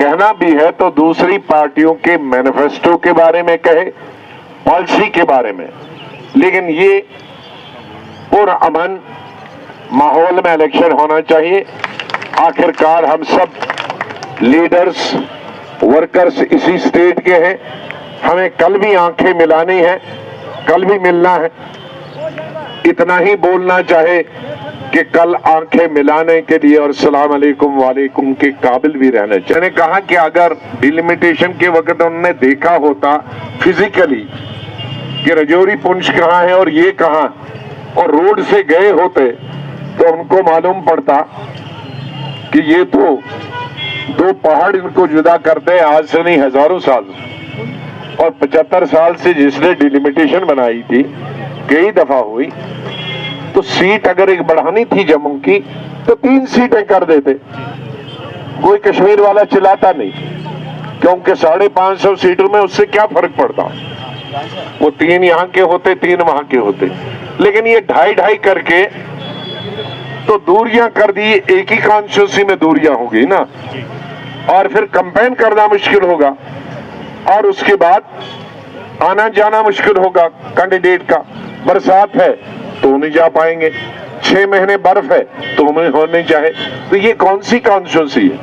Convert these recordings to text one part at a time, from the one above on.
कहना भी है तो दूसरी पार्टियों के मैनिफेस्टो के बारे में कहे, पॉलिसी के बारे में, लेकिन ये पुरअमन माहौल में इलेक्शन होना चाहिए। आखिरकार हम सब लीडर्स, वर्कर्स इसी स्टेट के हैं, हमें कल भी आंखें मिलानी है, कल भी मिलना है। इतना ही बोलना चाहे कि कल आंखें मिलाने के लिए और सलाम अलैकुम वालेकुम के काबिल भी रहना चाहिए। मैंने कहा कि अगर डिलिमिटेशन के वक्त उन्होंने देखा होता फिजिकली कि रजौरी पुंछ कहाँ है और ये कहाँ, और रोड से गए होते तो उनको मालूम पड़ता कि ये तो दो पहाड़ इनको जुदा करते हैं, आज से नहीं हजारों साल। और 75 साल से जिसने डिलिमिटेशन बनाई थी, कई दफा हुई, तो सीट अगर एक बढ़ानी थी जम्मू की तो 3 सीटें कर देते, कोई कश्मीर वाला चिल्लाता नहीं, क्योंकि 550 सीटों में उससे क्या फर्क पड़ता, वो 3 यहाँ के होते, 3 वहां के होते। लेकिन ये 2.5 करके तो दूरियां कर दी, एक ही कॉन्स्टिट्यूंसी में दूरियां होगी ना, और फिर कंपेन करना मुश्किल होगा, और उसके बाद आना जाना मुश्किल होगा कैंडिडेट का। बरसात है तो नहीं जा पाएंगे, 6 महीने बर्फ है तो नहीं होने चाहे, तो ये कौन सी कॉन्स्टिट्यूंसी है?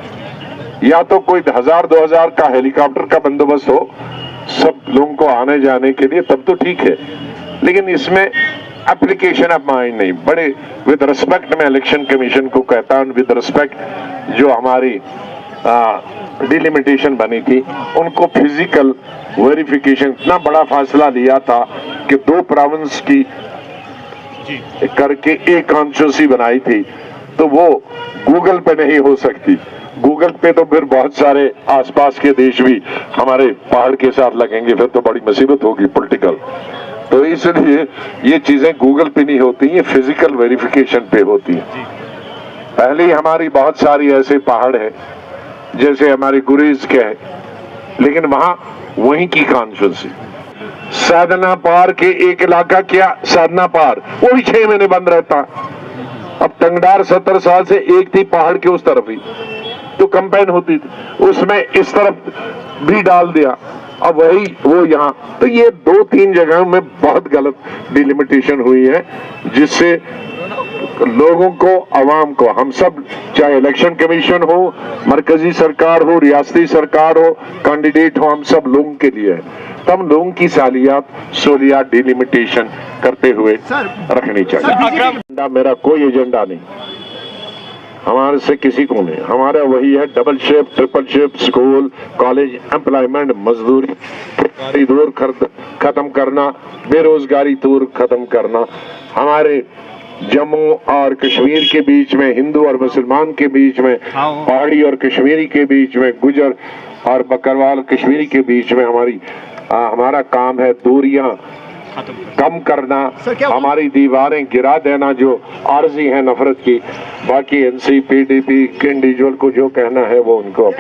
या तो कोई 1000-2000 का हेलीकॉप्टर का बंदोबस्त हो सब लोगों को आने जाने के लिए, तब तो ठीक है। लेकिन इसमें एप्लीकेशन ऑफ माइंड नहीं, बड़े विद रिस्पेक्ट में इलेक्शन कमीशन को कहता हूं, विद रिस्पेक्ट जो हमारी डिलिमिटेशन बनी थी, उनको फिजिकल वेरिफिकेशन, इतना बड़ा फासला लिया था कि 2 प्रोविंस की करके एक कॉन्स्टिट्यूंसी बनाई थी, तो वो गूगल पे नहीं हो सकती। गूगल पे तो फिर बहुत सारे आसपास के देश भी हमारे पहाड़ के साथ लगेंगे, फिर तो बड़ी मुसीबत होगी पॉलिटिकल। तो इसलिए ये चीजें गूगल पे नहीं होती, ये फिजिकल वेरिफिकेशन पे होती है। पहले ही हमारी बहुत सारी ऐसे पहाड़ हैं, जैसे हमारे गुरेज के हैं, लेकिन वहां वहीं की कॉन्स्टिट्यूंसी। साधना पार के एक इलाका, क्या साधना पार, वो भी 6 महीने बंद रहता। अब टंगडार 70 साल से एक थी पहाड़ के उस तरफ ही, तो कंपेन होती थी, उसमें इस तरफ भी डाल दिया, अब वही वो यहाँ। तो ये 2-3 जगहों में बहुत गलत डिलिमिटेशन हुई है, जिससे लोगों को, अवाम को, हम सब, चाहे इलेक्शन कमीशन हो, मरकजी सरकार हो, रियासती सरकार हो, कैंडिडेट हो, हम सब लोगों के लिए है। तब लोगों की सहूलियात डिलिमिटेशन करते हुए रखनी चाहिए। मेरा कोई एजेंडा नहीं, हमारे से किसी को नहीं, हमारा वही है double shift, triple shift, school, college, employment, मजदूरी दूर खत्म करना, बेरोजगारी दूर खत्म करना। हमारे जम्मू और कश्मीर के बीच में, हिंदू और मुसलमान के बीच में, पहाड़ी और कश्मीरी के बीच में, गुजर और बकरवाल कश्मीरी के बीच में हमारा काम है दूरियां कम करना, हमारी दीवारें गिरा देना जो आर्जी है नफरत की। बाकी एनसी, पीडीपी के इंडिविजुअल को जो कहना है वो उनको